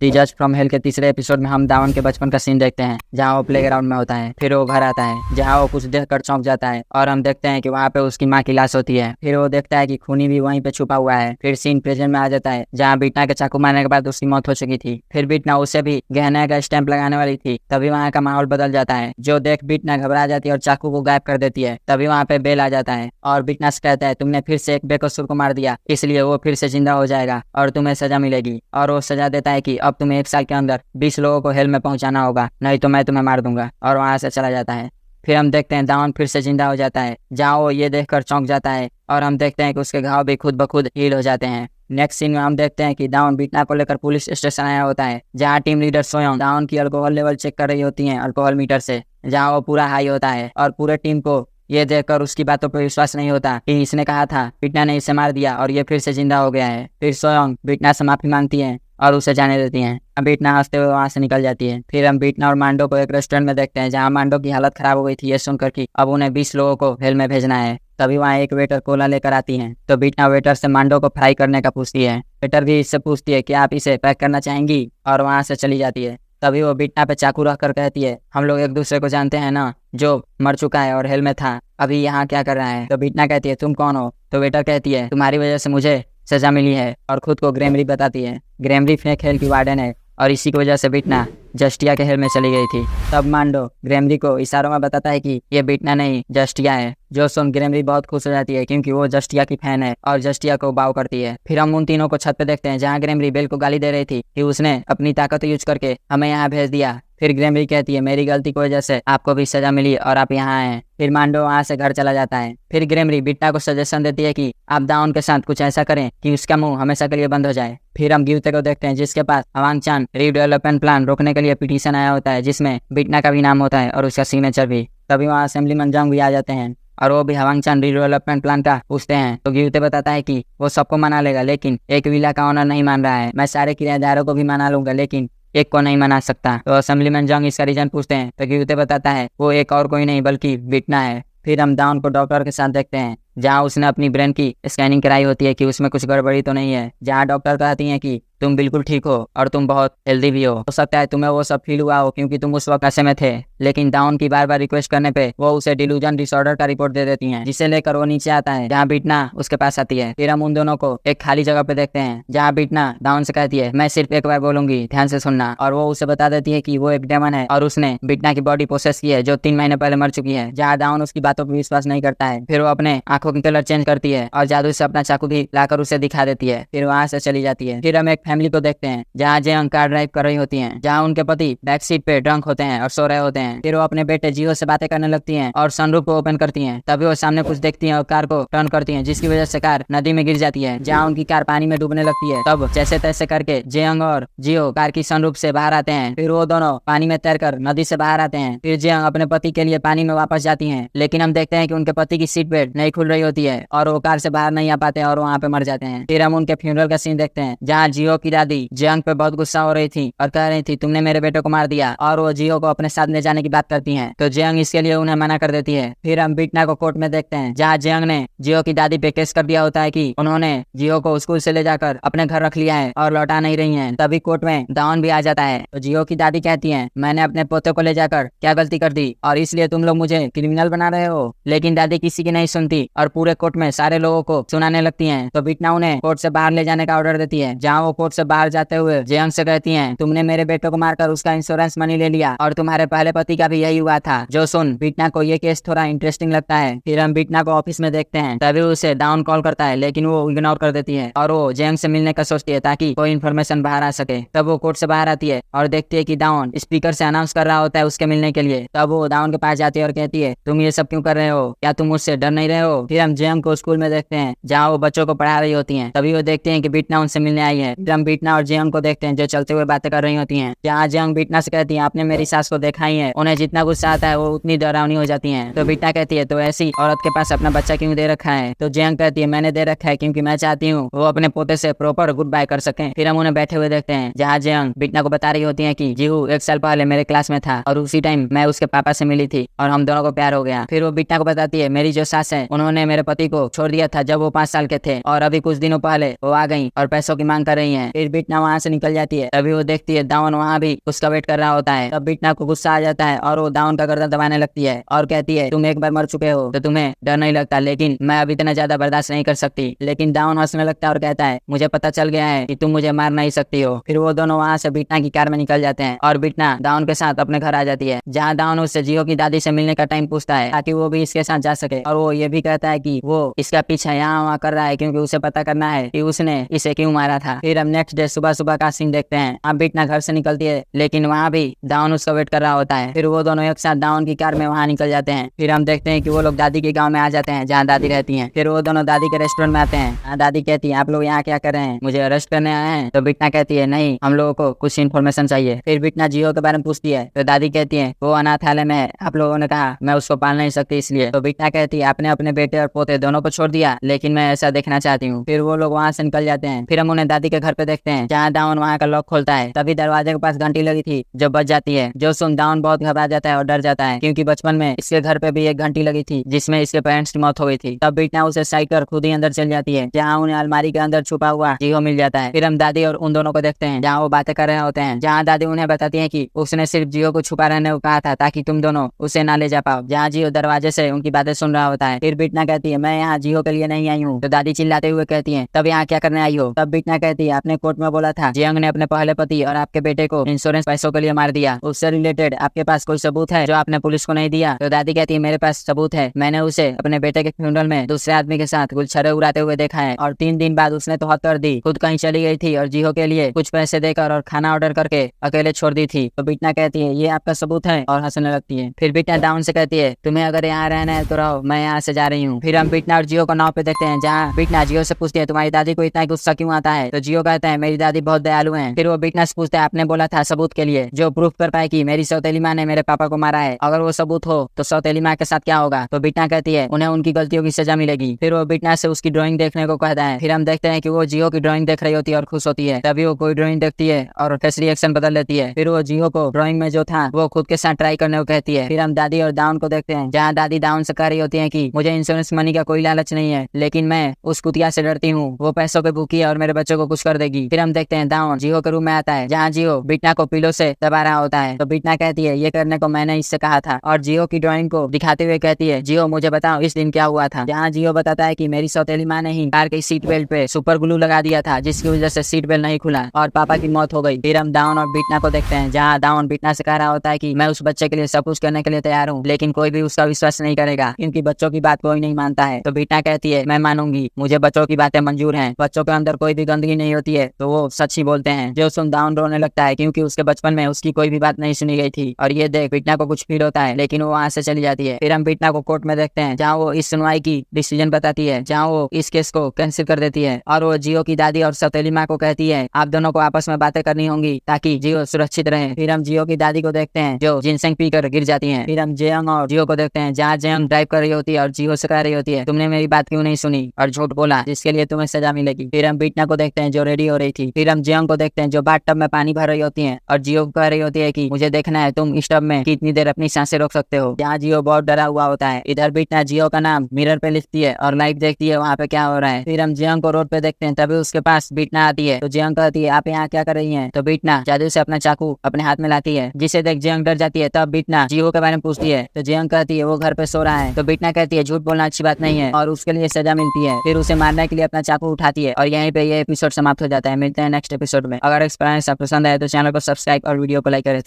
Teachers from hello के तीसरे episode में हम दावन के बचपन का सीन देखते हैं जहाँ वो प्लेग्राउंड में होता है। फिर वो घर आता है जहाँ वो कुछ देखकर चौंक जाता है और हम देखते हैं कि वहाँ पे उसकी माँ की लाश होती है। फिर वो देखता है कि खूनी भी वहीं पे छुपा हुआ है। फिर सीन प्रेजेंट में आ जाता है जहाँ बीटना के चाकू मारने के बाद उसकी मौत हो चुकी थी। फिर बीटना उसे भी गहने का स्टैंप लगाने वाली थी। तभी वहाँ का माहौल बदल जाता है। जो देख बीटना घबरा जाती है और चाकू को गायब कर देती है। तभी वहाँ पे बेल आ जाता है और बीटना से कहता है तुमने फिर से एक बेकसूर को मार दिया, इसलिए वो फिर से जिंदा हो जाएगा और तुम्हें सजा मिलेगी। और वो सजा देता है कि अब तुम्हें 1 साल के अंदर 20 लोगों को हेल में पहुंचाना होगा, नहीं तो मैं तुम्हें मार दूंगा। और वहां से चला जाता है। फिर हम देखते हैं दावन फिर से जिंदा हो जाता है जहाँ वो ये देखकर चौंक जाता है और हम देखते हैं कि उसके घाव भी खुद ब खुद हील हो जाते हैं। नेक्स्ट सीन में हम देखते हैं कि दावन बीटना को लेकर पुलिस स्टेशन आया होता है जहाँ टीम लीडर सोयोंग दावन की अल्कोहल लेवल चेक कर रही होती है अल्कोहल मीटर से, जहाँ वो पूरा हाई होता है। और पूरे टीम को ये देखकर उसकी बातों पर विश्वास नहीं होता कि इसने कहा था बीटना ने इसे मार दिया और ये फिर से जिंदा हो गया है। फिर सोयोंग बीटना से माफी मांगती है और उसे जाने देती हैं। अब बीटना हंसते हुए वहां से निकल जाती है। फिर हम बीटना और मांडो को एक रेस्टोरेंट में देखते हैं जहां मांडो की हालत खराब हो गई थी ये सुनकर कि अब उन्हें 20 लोगों को हेल में भेजना है। तभी वहाँ एक वेटर कोला लेकर आती है तो बीटना वेटर से मांडो को फ्राई करने का पूछती है। वेटर भी इससे पूछती है कि आप इसे पैक करना चाहेंगी और वहां से चली जाती है। तभी वो बीटना पे चाकू रख कर कहती है हम लोग एक दूसरे को जानते हैं ना, जो मर चुका है और हेल में था अभी यहाँ क्या कर रहा है। तो बीटना कहती है तुम कौन हो। तो वेटर कहती है तुम्हारी वजह से मुझे सजा मिली है और खुद को ग्रेमरी बताती है। ग्रेमरी फेक हेल की वार्डन है और इसी की वजह से बीटना जस्टिया के हेल में चली गई थी। तब मांडो ग्रेमरी को इशारों में बताता है कि ये बीटना नहीं जस्टिया है। जो सुन ग्रेमरी बहुत खुश हो जाती है क्योंकि वो जस्टिया की फैन है और जस्टिया को बाव करती है। फिर हम उन तीनों को छत पे देखते हैं जहाँ ग्रेमरी बेल को गाली दे रही थी कि उसने अपनी ताकत यूज करके हमें यहाँ भेज दिया। फिर ग्रेमरी कहती है मेरी गलती की वजह से आपको भी सजा मिली और आप यहाँ आए। फिर मांडो वहाँ से घर चला जाता है। फिर ग्रेमरी बीटना को सजेशन देती है कि आप दावन के साथ कुछ ऐसा करें कि उसका मुंह हमेशा के लिए बंद हो जाए। फिर हम ग्यूते को देखते हैं जिसके पास हवांग चान रीडेवलपमेंट प्लान रोकने के लिए पिटीशन आया होता है जिसमें बीटना का भी नाम होता है और उसका सिग्नेचर भी। तभी वहाँ असेंबलीमैन जंग भी आ जाते हैं और वो भी हवांग चान रीडेवलपमेंट प्लान का पूछते हैं। तो ग्यूते बताता है कि वो सबको मना लेगा लेकिन एक विला का ऑनर नहीं मान रहा है। मैं सारे किराएदारों को भी मना लूंगा लेकिन एक को नहीं मना सकता। तो असेंबलीमैन जंग इसका रीजन पूछते हैं तो ग्यूते बताता है वो एक और कोई नहीं बल्कि बीटना है। फिर हम दावन को डॉक्टर के साथ देखते हैं जहाँ उसने अपनी ब्रेन की स्कैनिंग कराई होती है कि उसमें कुछ गड़बड़ी तो नहीं है। जहाँ डॉक्टर कहती हैं कि तुम बिल्कुल ठीक हो और तुम बहुत हेल्दी भी हो सकता है तुम्हें वो सब फील हुआ हो क्योंकि तुम उस वक्त नशे में थे। लेकिन दावन की बार बार रिक्वेस्ट करने पे वो उसे डिलूजन डिसऑर्डर का रिपोर्ट दे देती हैं जिसे लेकर वो नीचे आता है जहाँ बीटना उसके पास आती है। फिर हम उन दोनों को एक खाली जगह पे देखते हैं जहाँ बीटना दावन से कहती है मैं सिर्फ एक बार बोलूंगी ध्यान से सुनना। और वो उसे बता देती है कि वो एक डेमन है और उसने बीटना की बॉडी प्रोसेस की है जो 3 महीने पहले मर चुकी है। जहाँ दावन उसकी बातों पर विश्वास नहीं करता है। फिर वो अपने आंखों की कलर चेंज करती है और जादू से अपना चाकू भी लाकर उसे दिखा देती है। फिर वहां से चली जाती है। फिर हम एक फैमिली को देखते हैं जहाँ जेयंग कार ड्राइव कर रही होती हैं जहाँ उनके पति बैक सीट पे ड्रंक होते हैं और सो रहे होते हैं। फिर वो अपने बेटे जियो से बातें करने लगती हैं और सनरूफ को ओपन करती हैं। तभी वो सामने कुछ देखती हैं और कार को टर्न करती हैं जिसकी वजह से कार नदी में गिर जाती है जहाँ उनकी कार पानी में डूबने लगती है। तब जैसे तैसे करके जेयंग और जियो कार की सनरूफ से बाहर आते हैं। फिर वो दोनों पानी में तैरकर नदी से बाहर आते हैं। फिर जेयंग अपने पति के लिए पानी में वापस जाती है लेकिन हम देखते हैं कि उनके पति की सीट बेल्ट नहीं खुल रही होती है और वो कार से बाहर नहीं आ पाते और वहाँ पे मर जाते हैं। फिर हम उनके फ्यूनरल का सीन देखते हैं जहाँ जियो की दादी जेयंग पे बहुत गुस्सा हो रही थी और कह रही थी तुमने मेरे बेटे को मार दिया और वो जियो को अपने साथ ले जाने की बात करती हैं। तो जेयंग इसके लिए उन्हें मना कर देती है। फिर हम बीटना को कोर्ट में देखते हैं जहाँ जेयंग ने जियो की दादी पे केस कर दिया होता है कि उन्होंने जियो को स्कूल से ले जाकर अपने घर रख लिया है और लौटा नहीं रही है। तभी कोर्ट में दावन भी आ जाता है। तो जियो की दादी कहती है मैंने अपने पोते को ले जाकर क्या गलती कर दी और इसलिए तुम लोग मुझे क्रिमिनल बना रहे हो। लेकिन दादी किसी की नहीं सुनती और पूरे कोर्ट में सारे लोगों को सुनाने लगती हैं। तो बीटना उन्हें कोर्ट से बाहर ले जाने का ऑर्डर देती है जहाँ वो कोर्ट से बाहर जाते हुए जेयंग से कहती हैं तुमने मेरे बेटे को मारकर उसका इंश्योरेंस मनी ले लिया और तुम्हारे पहले पति का भी यही हुआ था। जो सुन बीटना को ये केस थोड़ा इंटरेस्टिंग लगता है। फिर हम बीटना को ऑफिस में देखते हैं तभी उसे दावन कॉल करता है लेकिन वो इग्नोर कर देती है और वो जेयंग से मिलने का सोचती है ताकि कोई इन्फॉर्मेशन बाहर आ सके। तब वो कोर्ट से बाहर आती है और देखती है कि दावन स्पीकर से अनाउंस कर रहा होता है उसके मिलने के लिए। तब वो दावन के पास जाती है और कहती है तुम ये सब क्यों कर रहे हो, क्या तुम मुझसे डर नहीं रहे हो। फिर हम जेयंग को स्कूल में देखते हैं जहाँ वो बच्चों को पढ़ा रही होती है। तभी वो देखते हैं कि बीटना उनसे मिलने आई है। फिर हम बीटना और जेयंग को देखते हैं जो चलते हुए बातें कर रही होती हैं जहाँ जेयंग बीटना से कहती है आपने मेरी सास को देखा ही है, उन्हें जितना गुस्सा आता है वो उतनी डरावनी हो जाती है। तो बीटना कहती है तो ऐसी औरत के पास अपना बच्चा क्यों दे रखा है। तो जेयंग कहती है मैंने दे रखा है क्योंकि मैं चाहती हूँ वो अपने पोते से प्रॉपर गुड बाय कर सके। फिर हम उन्हें बैठे हुए देखते हैं जहाँ जेयंग बीटना को बता रही होती है कि जीहू 1 साल पहले मेरे क्लास में था और उसी टाइम मैं उसके पापा से मिली थी और हम दोनों को प्यार हो गया। फिर वो बीटना को बताती है मेरी जो सास है उन्होंने मेरे पति को छोड़ दिया था जब वो 5 साल के थे और अभी कुछ दिनों पहले वो आ गई और पैसों की मांग कर रही है हैं। फिर बीटना वहाँ से निकल जाती है। तभी वो देखती है दावन वहाँ भी उसका वेट कर रहा होता है। तब बीटना को गुस्सा आ जाता है और वो दावन का गर्दन दबाने लगती है और कहती है तुम एक बार मर चुके हो तो तुम्हें डर नहीं लगता, लेकिन मैं अब इतना ज्यादा बर्दाश्त नहीं कर सकती। लेकिन दावन हंसने लगता है और कहता है मुझे पता चल गया है कि तुम मुझे मार नहीं सकती हो। फिर वो दोनों वहाँ से बीटना की कार में निकल जाते हैं और बीटना दावन के साथ अपने घर आ जाती है, जहाँ दावन उससे जियो की दादी से मिलने का टाइम पूछता है ताकि वो भी इसके साथ जा सके। और वो ये भी कहता है कि वो इसका पीछा यहाँ वहाँ कर रहा है क्योंकि उसे पता करना है कि उसने इसे क्यों मारा था। फिर हम नेक्स्ट डे सुबह सुबह का सीन देखते हैं। अब बीटना घर से निकलती है लेकिन वहाँ भी दावन उसका वेट कर रहा होता है। फिर वो दोनों एक साथ दावन की कार में वहाँ निकल जाते हैं। फिर हम देखते हैं कि वो लोग दादी के गाँव में आ जाते हैं जहाँ दादी रहती है। फिर वो दोनों दादी के रेस्टोरेंट में आते हैं। दादी कहती है आप लोग यहाँ क्या कर रहे हैं, मुझे अरेस्ट करने आए हैं? तो बीटना कहती है नहीं, हम लोगों को कुछ इन्फॉर्मेशन चाहिए। फिर बीटना जियो के बारे में पूछती है तो दादी कहती है वो अनाथालय में है, आप लोगों ने कहा मैं उसको पाल नहीं सकती इसलिए। तो बीटना कहती है आपने अपने बेटे और पोते दोनों को छोड़ दिया, लेकिन मैं ऐसा देखना चाहती हूँ। फिर वो लोग वहाँ से निकल जाते हैं। फिर हम उन्हें दादी के घर पे देखते हैं जहाँ दावन वहाँ का लॉक खोलता है। तभी दरवाजे के पास घंटी लगी थी जो बज जाती है, जो सुन दावन बहुत घबरा जाता है और डर जाता है क्योंकि बचपन में इसके घर पे भी एक घंटी लगी थी जिसमें इसके पेरेंट्स की मौत हो गई थी। तब बीटना उसे साइड कर खुद ही अंदर चल जाती है जहाँ उन्हें अलमारी के अंदर छुपा हुआ जियो मिल जाता है। फिर हम दादी और उन दोनों को देखते हैं जहाँ वो बातें कर रहे होते हैं, जहाँ दादी उन्हें बताती है कि उसने सिर्फ जियो को छुपा रहने को कहा था ताकि तुम दोनों उसे ना ले जा पाओ, जहाँ जियो दरवाजे से उनकी बातें सुन रहा होता है। फिर बीटना कहती है मैं यहाँ जियो के लिए नहीं आई हूँ। तो दादी चिल्लाते हुए कहती है तब यहाँ क्या करने आई हो? तब बीटना कहती है आपने कोर्ट में बोला था जियांग ने अपने पहले पति और आपके बेटे को इंश्योरेंस पैसों के लिए मार दिया, उससे रिलेटेड आपके पास कोई सबूत है जो आपने पुलिस को नहीं दिया? तो दादी कहती है मेरे पास सबूत है, मैंने उसे अपने बेटे के फ्यूनरल में दूसरे आदमी के साथ गुलछड़े उड़ाते हुए देखा है और 3 दिन बाद उसने तो हद कर दी, खुद कहीं चली गई थी और जियो के लिए कुछ पैसे देकर और खाना ऑर्डर करके अकेले छोड़ दी थी। तो बीटना कहती है ये आपका सबूत है और हंसने लगती है। फिर बीटना दावन से कहती है तुम्हें अगर यहाँ रहना है तो रहो, मैं यहाँ से जा रही हूँ। फिर हम बीटना और जियो को नाव पे देखते हैं जहाँ बीटना जियो से पूछती है तुम्हारी दादी को इतना गुस्सा क्यों आता है? तो जियो कहता है मेरी दादी बहुत दयालु है। फिर वो बीटना से पूछता है आपने बोला था सबूत के लिए जो प्रूफ कर पाए कि मेरी सौतेली माँ ने मेरे पापा को मारा है, अगर वो सबूत हो तो सौतेली माँ के साथ क्या होगा? तो बीटना कहती है उन्हें उनकी गलतियों की सजा मिलेगी। फिर वो बीटना से उसकी ड्राइंग देखने को कहता है। फिर हम देखते हैं कि वो जियो की ड्राइंग देख रही होती है और खुश होती है। तभी वो कोई ड्राइंग देखती है और फेस रिएक्शन बदल लेती है। फिर वो जियो को ड्राइंग में जो था वो खुद के साथ ट्राई करने को कहती है। फिर हम दादी और दावन को देखते हैं जहाँ दादी दावन से कह रही होती है कि मुझे इंश्योरेंस मनी का कोई लालच नहीं है, लेकिन मैं उस कुतिया से डरती हूँ, वो पैसों के भूखी है और मेरे बच्चों को कुछ कर देगी। फिर हम देखते हैं दावन जियो के रूम में आता है जहाँ जियो बीटना को पिलो से दबा रहा होता है। तो बीटना कहती है ये करने को मैंने इससे कहा था और जियो की ड्राइंग को दिखाते हुए कहती है जियो मुझे बताओ इस दिन क्या हुआ था? जहाँ जियो बताता है कि मेरी सौतेली माँ ने ही कार की सीट बेल्ट पे सुपर ग्लू लगा दिया था जिसकी वजह से सीट बेल्ट नहीं खुला और पापा की मौत हो गई। फिर हम दावन और बीटना को देखते हैं जहाँ दावन बीटना से कह रहा होता है कि मैं उस बच्चे के लिए सब कुछ करने के लिए तैयार हूँ, लेकिन कोई भी उसका विश्वास नहीं करेगा क्योंकि बच्चों की बात कोई नहीं मानता है। तो बीटना कहती है मैं मानूंगी, मुझे बच्चों की बातें मंजूर हैं, बच्चों के अंदर कोई भी गंदगी नहीं होती है तो वो सच ही बोलते हैं। जो सुन दावन रोने लगता है क्योंकि उसके बचपन में उसकी कोई भी बात नहीं सुनी गई थी और ये देख बीटना को कुछ फील होता है, लेकिन वो वहाँ से चली जाती है। फिर हम बीटना को कोर्ट में देखते हैं जहाँ वो इस सुनवाई की डिसीजन बताती है, जहाँ वो इस केस को कैंसिल कर देती है और वो जियो की दादी और सौतेली माँ को कहती है आप दोनों को आपस में बातें करनी होंगी ताकि जियो सुरक्षित रहे। फिर हम जियो की दादी को देखते हैं जो जिनसेंग पीकर गिर जाती है। फिर हम जेयंग और जियो को देखते हैं जहाँ जेयंग ड्राइव कर रही होती है और जियो से कह रही होती है तुमने मेरी बात क्यों नहीं सुनी और झूठ बोला जिसके लिए तुम्हें सजा मिलेगी। फिर हम बीटना को देखते हैं जो रेडी हो रही थी। फिर हम जेयंग को देखते हैं जो बाथटब में पानी भर रही होती है और जियो को कह रही होती है कि मुझे देखना है तुम इस टब में कितनी देर अपनी सांसें रोक सकते हो। जहाँ जियो बहुत डरा हुआ होता है। इधर बीटना जियो का नाम मिरर पे लिखती है और लाइव देखती है वहाँ पे क्या हो रहा है। फिर हम जियांग को रोड पे देखते हैं तभी उसके पास बीटना आती है। तो जियांग कहती है आप यहाँ क्या कर रही हैं? तो बीटना जादू से अपना चाकू अपने हाथ में लाती है जिसे देख जियांग डर जाती है। तब बीटना जियो के बारे में पूछती है तो जियांग कहती है वो घर पे सो रहा है। तो बीटना कहती है झूठ बोलना अच्छी बात नहीं है और उसके लिए सजा मिलती है। फिर उसे मारने के लिए अपना चाकू उठाती है और यहीं पे ये एपिसोड समाप्त हो जाता है। मिलते हैं नेक्स्ट एपिसोड में। अगर एक्सपीरियंस आप पसंद आए तो चैनल को सब्सक्राइब और वीडियो को लाइक करें।